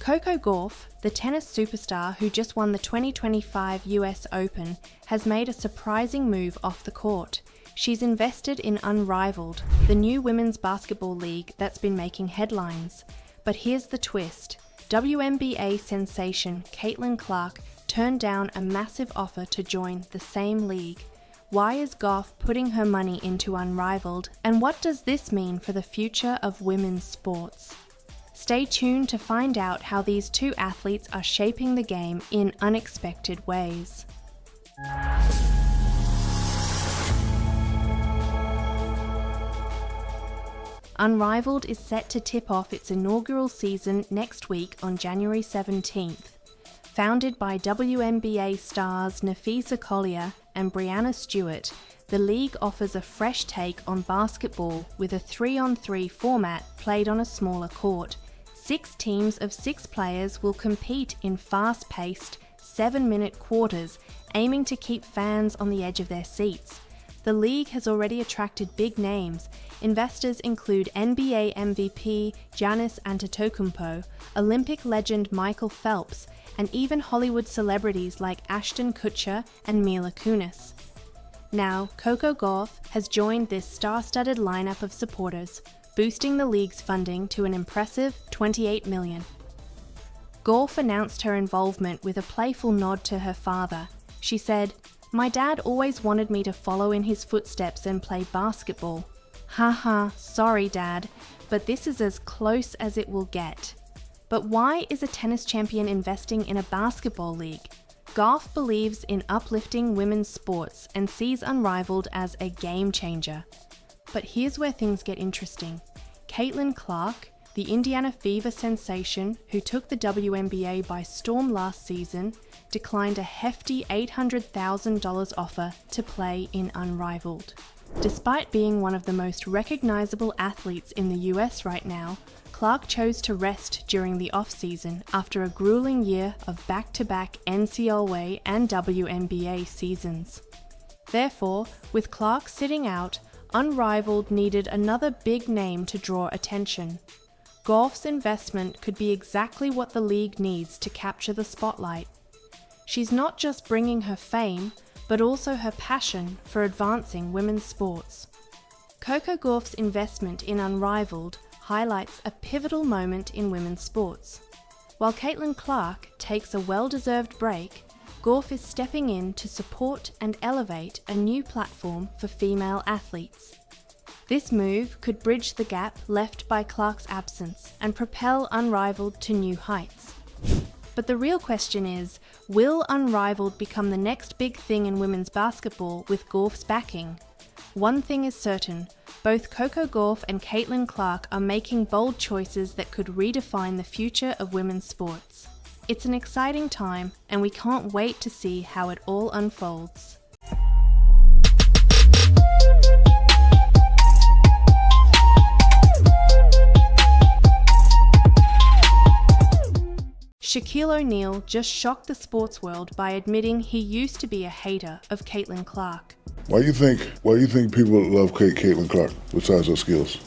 Coco Gauff, the tennis superstar who just won the 2025 US Open, has made a surprising move off the court. She's invested in Unrivaled, the new women's basketball league that's been making headlines. But here's the twist. WNBA sensation Caitlin Clark turned down a massive offer to join the same league. Why is Gauff putting her money into Unrivaled, and what does this mean for the future of women's sports? Stay tuned to find out how these two athletes are shaping the game in unexpected ways. Unrivaled is set to tip off its inaugural season next week on January 17th. Founded by WNBA stars Nafisa Collier and Brianna Stewart, the league offers a fresh take on basketball with a 3-on-3 format played on a smaller court. 6 teams of 6 players will compete in fast-paced, 7-minute quarters, aiming to keep fans on the edge of their seats. The league has already attracted big names. Investors include NBA MVP Giannis Antetokounmpo, Olympic legend Michael Phelps, and even Hollywood celebrities like Ashton Kutcher and Mila Kunis. Now, Coco Gauff has joined this star-studded lineup of supporters, boosting the league's funding to an impressive $28 million. Gauff announced her involvement with a playful nod to her father. She said, "My dad always wanted me to follow in his footsteps and play basketball. Haha, sorry dad, but this is as close as it will get." But why is a tennis champion investing in a basketball league? Gauff believes in uplifting women's sports and sees Unrivaled as a game changer. But here's where things get interesting. Caitlin Clark, the Indiana Fever sensation who took the WNBA by storm last season, declined a hefty $800,000 offer to play in Unrivaled. Despite being one of the most recognizable athletes in the US right now, Clark chose to rest during the off-season after a grueling year of back-to-back NCAA and WNBA seasons. Therefore, with Clark sitting out, Unrivaled needed another big name to draw attention. Gauff's investment could be exactly what the league needs to capture the spotlight. She's not just bringing her fame, but also her passion for advancing women's sports. Coco Gauff's investment in Unrivaled highlights a pivotal moment in women's sports. While Caitlin Clark takes a well-deserved break, Gauff is stepping in to support and elevate a new platform for female athletes. This move could bridge the gap left by Clark's absence and propel Unrivaled to new heights. But the real question is, will Unrivaled become the next big thing in women's basketball with Gauff's backing? One thing is certain, both Coco Gauff and Caitlin Clark are making bold choices that could redefine the future of women's sports. It's an exciting time, and we can't wait to see how it all unfolds. Shaquille O'Neal just shocked the sports world by admitting he used to be a hater of Caitlin Clark. Why do you think people love Caitlin Clark besides her skills?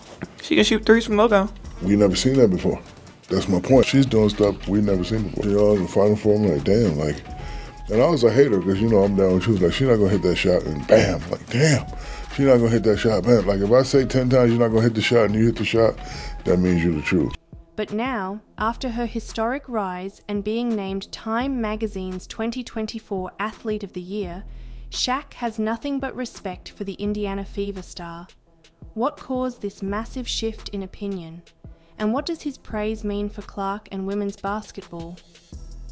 She can shoot threes from logo. We never seen that before. That's my point. She's doing stuff we never seen before. You know, in the Final Four, I'm like, damn, like, and I was a hater because, you know, I'm down with truth. Like, she's not going to hit that shot, and bam, like, damn, she's not going to hit that shot, man. Like, if I say 10 times you're not going to hit the shot and you hit the shot, that means you're the truth. But now, after her historic rise and being named Time Magazine's 2024 Athlete of the Year, Shaq has nothing but respect for the Indiana Fever star. What caused this massive shift in opinion? And what does his praise mean for Clark and women's basketball?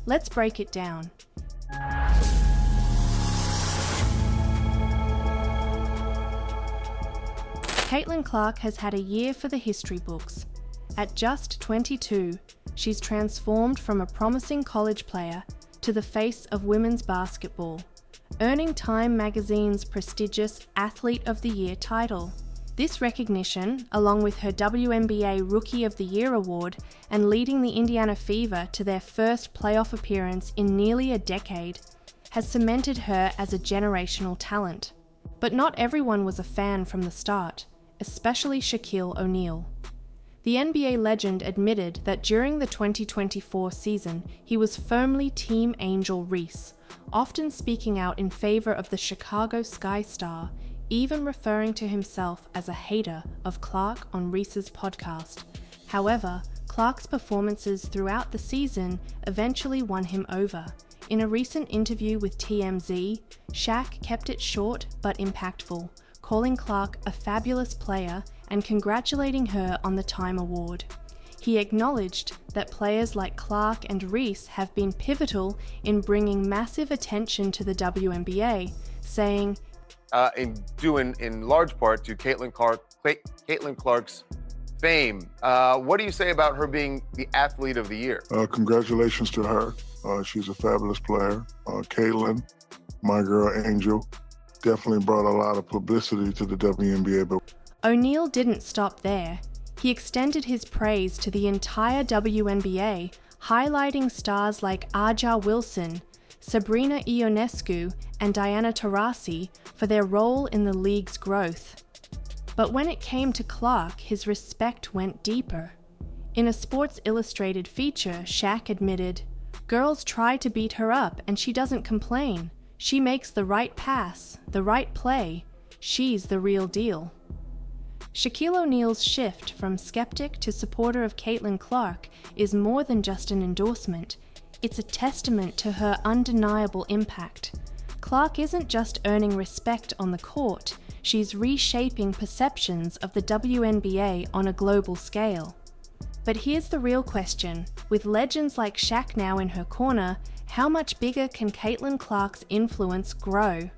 Let's break it down. Caitlin Clark has had a year for the history books. At just 22, she's transformed from a promising college player to the face of women's basketball, earning Time Magazine's prestigious Athlete of the Year title. This recognition, along with her WNBA Rookie of the Year award and leading the Indiana Fever to their first playoff appearance in nearly a decade, has cemented her as a generational talent. But not everyone was a fan from the start, especially Shaquille O'Neal. The NBA legend admitted that during the 2024 season, he was firmly Team Angel Reese, often speaking out in favor of the Chicago Sky Star, even referring to himself as a hater of Clark on Reese's podcast. However, Clark's performances throughout the season eventually won him over. In a recent interview with TMZ, Shaq kept it short but impactful, calling Clark a fabulous player and congratulating her on the Time Award. He acknowledged that players like Clark and Reese have been pivotal in bringing massive attention to the WNBA, saying, in large part to Caitlin Clark's fame. What do you say about her being the athlete of the year? Congratulations to her. She's a fabulous player. Caitlin, my girl Angel, definitely brought a lot of publicity to the WNBA. But O'Neal didn't stop there. He extended his praise to the entire WNBA, highlighting stars like Aja Wilson, Sabrina Ionescu, and Diana Taurasi for their role in the league's growth. But when it came to Clark, his respect went deeper. In a Sports Illustrated feature, Shaq admitted, "Girls try to beat her up and she doesn't complain. She makes the right pass, the right play. She's the real deal." Shaquille O'Neal's shift from skeptic to supporter of Caitlin Clark is more than just an endorsement. It's a testament to her undeniable impact. Clark isn't just earning respect on the court, she's reshaping perceptions of the WNBA on a global scale. But here's the real question. With legends like Shaq now in her corner, how much bigger can Caitlin Clark's influence grow?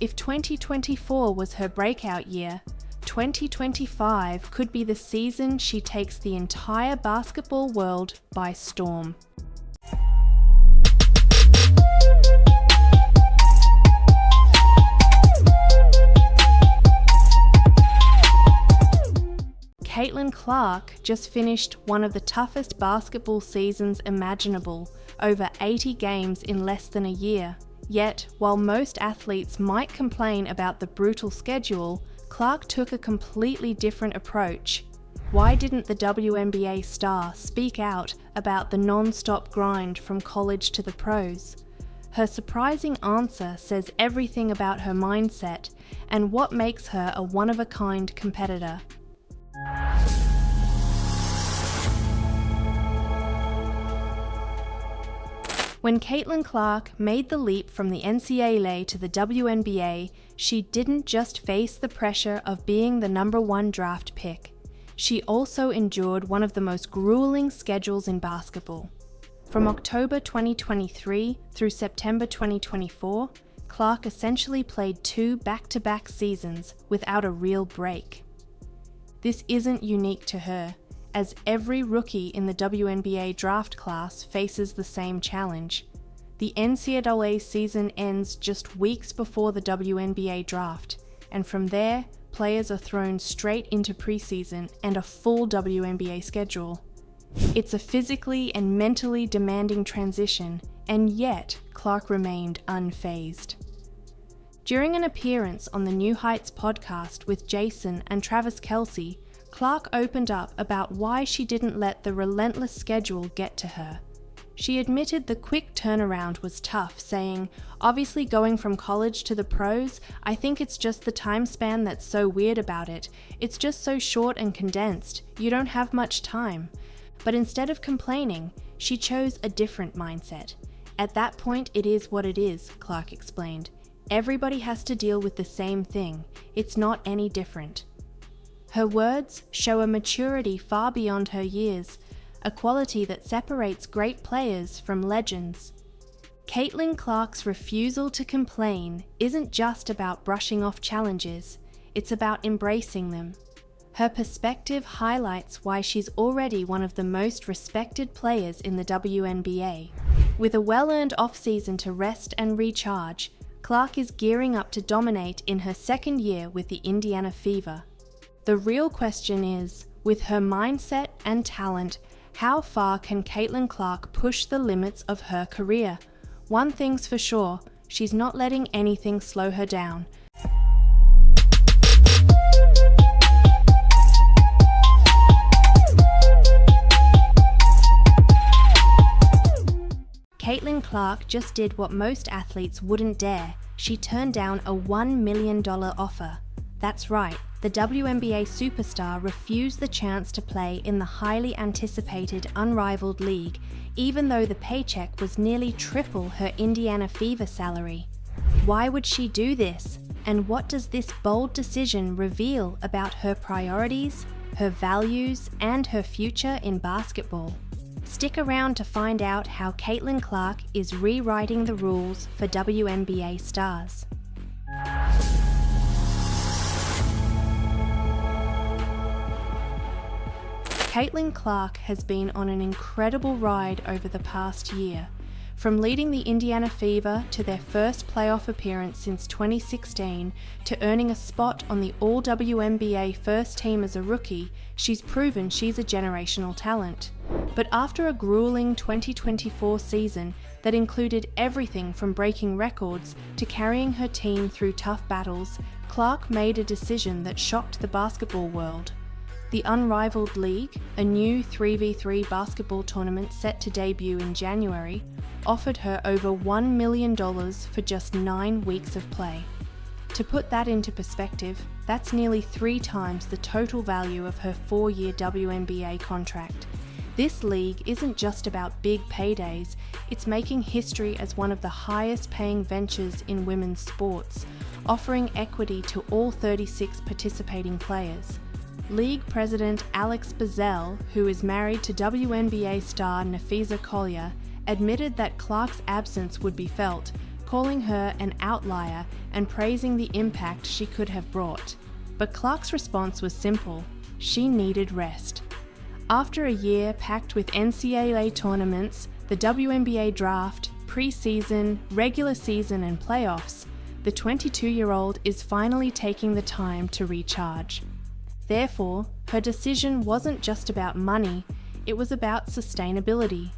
If 2024 was her breakout year, 2025 could be the season she takes the entire basketball world by storm. Caitlin Clark just finished one of the toughest basketball seasons imaginable, over 80 games in less than a year. Yet, while most athletes might complain about the brutal schedule, Clark took a completely different approach. Why didn't the WNBA star speak out about the non-stop grind from college to the pros? Her surprising answer says everything about her mindset and what makes her a one-of-a-kind competitor. When Caitlin Clark made the leap from the NCAA to the WNBA, she didn't just face the pressure of being the #1 draft pick. She also endured one of the most grueling schedules in basketball. From October 2023 through September 2024, Clark essentially played 2 back-to-back seasons without a real break. This isn't unique to her, as every rookie in the WNBA draft class faces the same challenge. The NCAA season ends just weeks before the WNBA draft, and from there, players are thrown straight into preseason and a full WNBA schedule. It's a physically and mentally demanding transition, and yet Clark remained unfazed. During an appearance on the New Heights podcast with Jason and Travis Kelce, Clark opened up about why she didn't let the relentless schedule get to her. She admitted the quick turnaround was tough, saying, "Obviously going from college to the pros, I think it's just the time span that's so weird about it. It's just so short and condensed. You don't have much time." But instead of complaining, she chose a different mindset. "At that point, it is what it is," Clark explained. "Everybody has to deal with the same thing. It's not any different." Her words show a maturity far beyond her years, a quality that separates great players from legends. Caitlin Clark's refusal to complain isn't just about brushing off challenges, it's about embracing them. Her perspective highlights why she's already one of the most respected players in the WNBA. With a well-earned off-season to rest and recharge, Clark is gearing up to dominate in her second year with the Indiana Fever. The real question is, with her mindset and talent, how far can Caitlin Clark push the limits of her career? One thing's for sure, she's not letting anything slow her down. Caitlin Clark just did what most athletes wouldn't dare. She turned down a $1 million offer. That's right, the WNBA superstar refused the chance to play in the highly anticipated Unrivaled league, even though the paycheck was nearly triple her Indiana Fever salary. Why would she do this? And what does this bold decision reveal about her priorities, her values, and her future in basketball? Stick around to find out how Caitlin Clark is rewriting the rules for WNBA stars. Caitlin Clark has been on an incredible ride over the past year. From leading the Indiana Fever to their first playoff appearance since 2016 to earning a spot on the All-WNBA first team as a rookie, she's proven she's a generational talent. But after a grueling 2024 season that included everything from breaking records to carrying her team through tough battles, Clark made a decision that shocked the basketball world. The Unrivaled League, a new 3v3 basketball tournament set to debut in January, offered her over $1 million for just 9 weeks of play. To put that into perspective, that's nearly 3 times the total value of her 4-year WNBA contract. This league isn't just about big paydays, it's making history as one of the highest paying ventures in women's sports, offering equity to all 36 participating players. League President Alex Bazell, who is married to WNBA star Nafisa Collier, admitted that Clark's absence would be felt, calling her an outlier and praising the impact she could have brought. But Clark's response was simple: she needed rest. After a year packed with NCAA tournaments, the WNBA draft, preseason, regular season and playoffs, the 22-year-old is finally taking the time to recharge. Therefore, her decision wasn't just about money, it was about sustainability.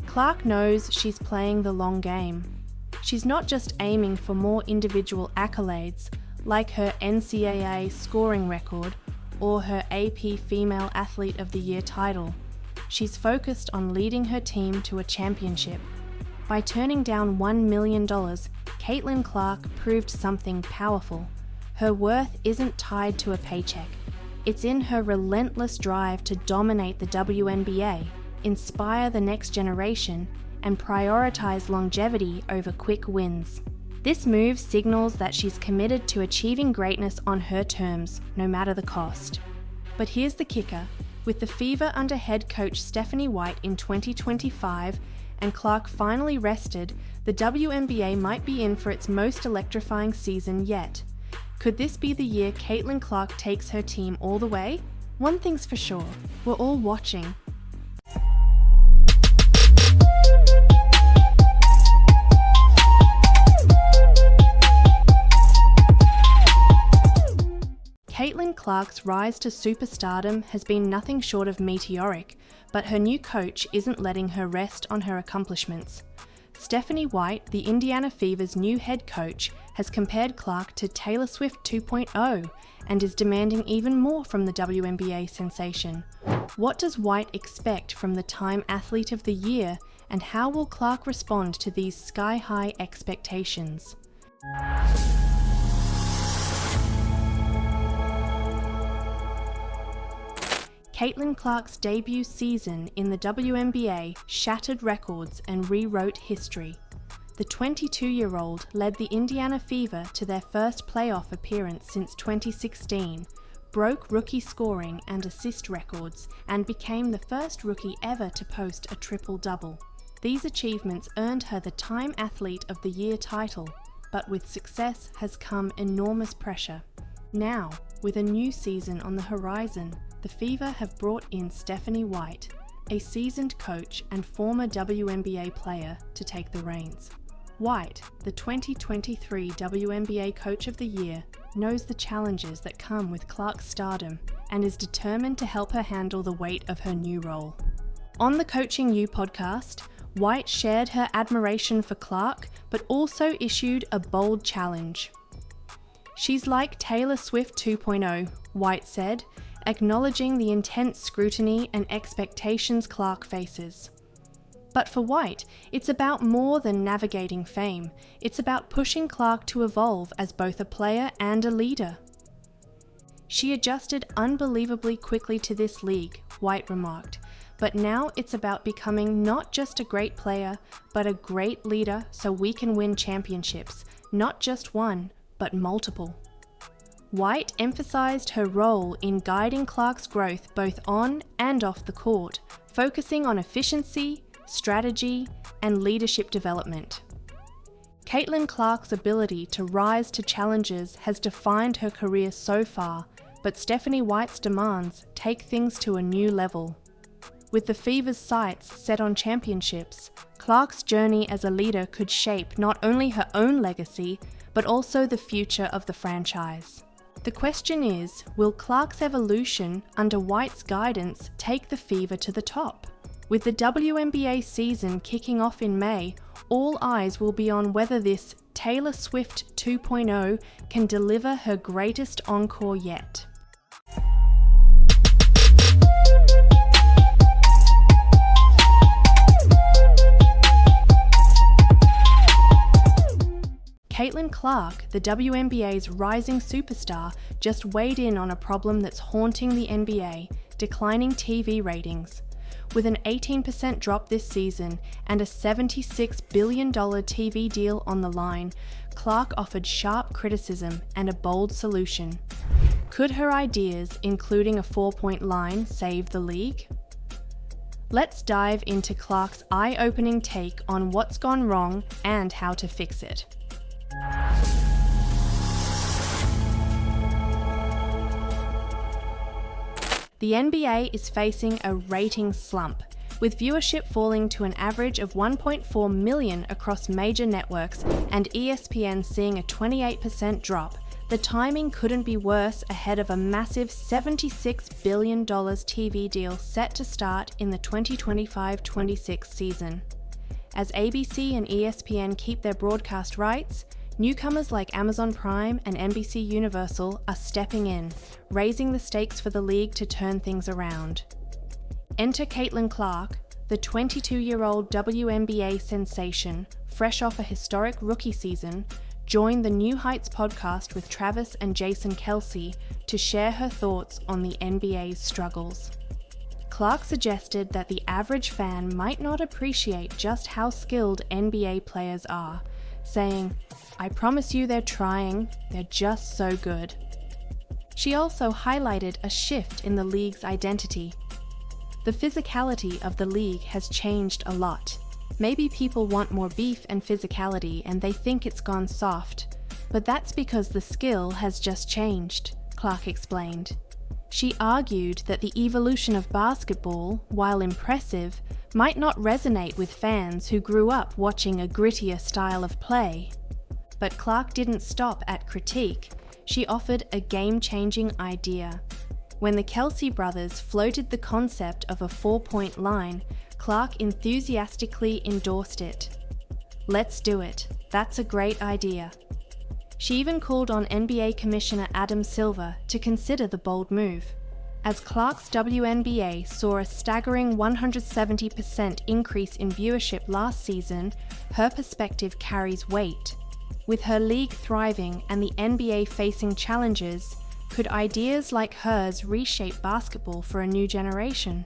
Clark knows she's playing the long game. She's not just aiming for more individual accolades, like her NCAA scoring record or her AP Female Athlete of the Year title. She's focused on leading her team to a championship. By turning down $1 million, Caitlin Clark proved something powerful. Her worth isn't tied to a paycheck. It's in her relentless drive to dominate the WNBA, inspire the next generation, and prioritize longevity over quick wins. This move signals that she's committed to achieving greatness on her terms, no matter the cost. But here's the kicker. With the Fever under head coach Stephanie White in 2025 and Clark finally rested, the WNBA might be in for its most electrifying season yet. Could this be the year Caitlin Clark takes her team all the way? One thing's for sure, we're all watching. Caitlin Clark's rise to superstardom has been nothing short of meteoric, but her new coach isn't letting her rest on her accomplishments. Stephanie White, the Indiana Fever's new head coach, has compared Clark to Taylor Swift 2.0 and is demanding even more from the WNBA sensation. What does White expect from the Time Athlete of the Year, and how will Clark respond to these sky-high expectations? Caitlin Clark's debut season in the WNBA shattered records and rewrote history. The 22-year-old led the Indiana Fever to their first playoff appearance since 2016, broke rookie scoring and assist records, and became the first rookie ever to post a triple-double. These achievements earned her the Time Athlete of the Year title, but with success has come enormous pressure. Now, with a new season on the horizon, the Fever have brought in Stephanie White, a seasoned coach and former WNBA player, to take the reins. White, the 2023 WNBA Coach of the Year, knows the challenges that come with Clark's stardom and is determined to help her handle the weight of her new role. On the Coaching You podcast, White shared her admiration for Clark, but also issued a bold challenge. "She's like Taylor Swift 2.0, White said, acknowledging the intense scrutiny and expectations Clark faces. But for White, it's about more than navigating fame. It's about pushing Clark to evolve as both a player and a leader. She adjusted unbelievably quickly to this league, White remarked, but now it's about becoming not just a great player, but a great leader so we can win championships, not just one, but multiple. White emphasized her role in guiding Clark's growth both on and off the court, focusing on efficiency, strategy, and leadership development. Caitlin Clark's ability to rise to challenges has defined her career so far, but Stephanie White's demands take things to a new level. With the Fever's sights set on championships, Clark's journey as a leader could shape not only her own legacy, but also the future of the franchise. The question is, will Clark's evolution under White's guidance take the Fever to the top? With the WNBA season kicking off in May, all eyes will be on whether this Taylor Swift 2.0 can deliver her greatest encore yet. Caitlin Clark, the WNBA's rising superstar, just weighed in on a problem that's haunting the NBA, declining TV ratings. With an 18% drop this season and a $76 billion TV deal on the line, Clark offered sharp criticism and a bold solution. Could her ideas, including a 4-point line, save the league? Let's dive into Clark's eye-opening take on what's gone wrong and how to fix it. The NBA is facing a ratings slump, with viewership falling to an average of 1.4 million across major networks and ESPN seeing a 28% drop. The timing couldn't be worse ahead of a massive $76 billion TV deal set to start in the 2025-26 season. As ABC and ESPN keep their broadcast rights, newcomers like Amazon Prime and NBC Universal are stepping in, raising the stakes for the league to turn things around. Enter Caitlin Clark, the 22-year-old WNBA sensation, fresh off a historic rookie season, joined the New Heights podcast with Travis and Jason Kelsey to share her thoughts on the NBA's struggles. Clark suggested that the average fan might not appreciate just how skilled NBA players are, saying, "I promise you they're trying, they're just so good." She also highlighted a shift in the league's identity. The physicality of the league has changed a lot. Maybe people want more beef and physicality and they think it's gone soft, but that's because the skill has just changed, Clark explained. She argued that the evolution of basketball, while impressive, might not resonate with fans who grew up watching a grittier style of play. But Clark didn't stop at critique. She offered a game-changing idea. When the Kelsey brothers floated the concept of a 4-point line, Clark enthusiastically endorsed it. "Let's do it. That's a great idea." She even called on NBA Commissioner Adam Silver to consider the bold move. As Clark's WNBA saw a staggering 170% increase in viewership last season, her perspective carries weight. With her league thriving and the NBA facing challenges, could ideas like hers reshape basketball for a new generation?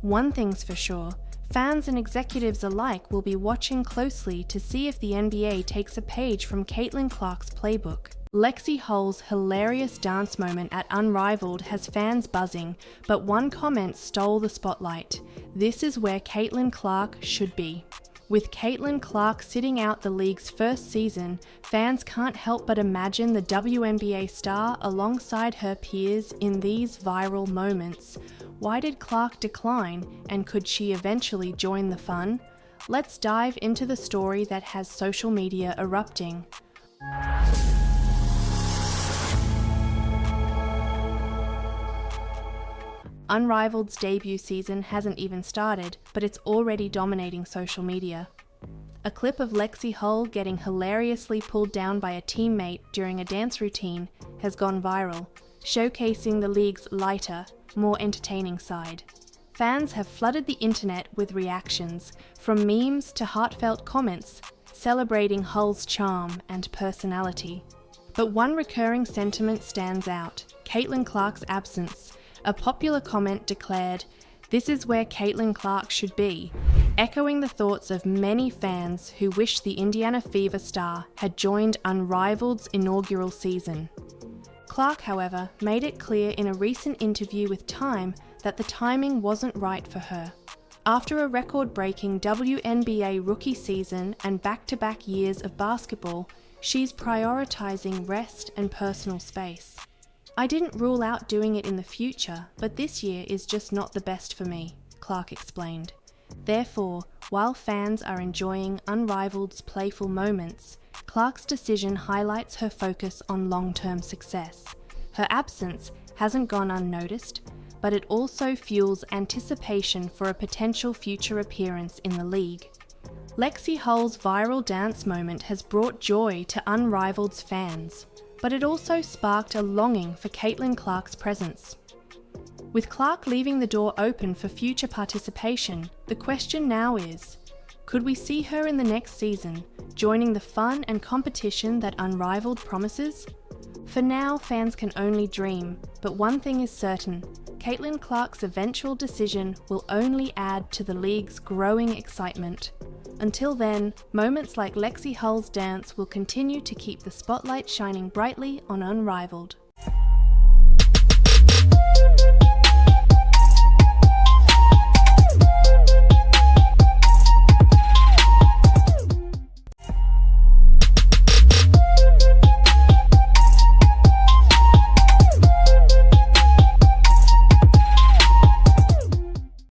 One thing's for sure, fans and executives alike will be watching closely to see if the NBA takes a page from Caitlin Clark's playbook. Lexi Hull's hilarious dance moment at Unrivaled has fans buzzing, but one comment stole the spotlight. "This is where Caitlin Clark should be." With Caitlin Clark sitting out the league's first season, fans can't help but imagine the WNBA star alongside her peers in these viral moments. Why did Clark decline, and could she eventually join the fun? Let's dive into the story that has social media erupting. Unrivaled's debut season hasn't even started, but it's already dominating social media. A clip of Lexi Hull getting hilariously pulled down by a teammate during a dance routine has gone viral, showcasing the league's lighter, more entertaining side. Fans have flooded the internet with reactions, from memes to heartfelt comments, celebrating Hull's charm and personality. But one recurring sentiment stands out: Caitlin Clark's absence. A popular comment declared, "This is where Caitlin Clark should be," echoing the thoughts of many fans who wish the Indiana Fever star had joined Unrivaled's inaugural season. Clark, however, made it clear in a recent interview with Time that the timing wasn't right for her. After a record-breaking WNBA rookie season and back-to-back years of basketball, she's prioritizing rest and personal space. "I didn't rule out doing it in the future, but this year is just not the best for me," Clark explained. Therefore, while fans are enjoying Unrivaled's playful moments, Clark's decision highlights her focus on long-term success. Her absence hasn't gone unnoticed, but it also fuels anticipation for a potential future appearance in the league. Lexi Hull's viral dance moment has brought joy to Unrivaled's fans, but it also sparked a longing for Caitlin Clark's presence. With Clark leaving the door open for future participation, the question now is, could we see her in the next season, joining the fun and competition that Unrivaled promises? For now, fans can only dream, but one thing is certain: Caitlin Clark's eventual decision will only add to the league's growing excitement. Until then, moments like Lexi Hull's dance will continue to keep the spotlight shining brightly on Unrivaled.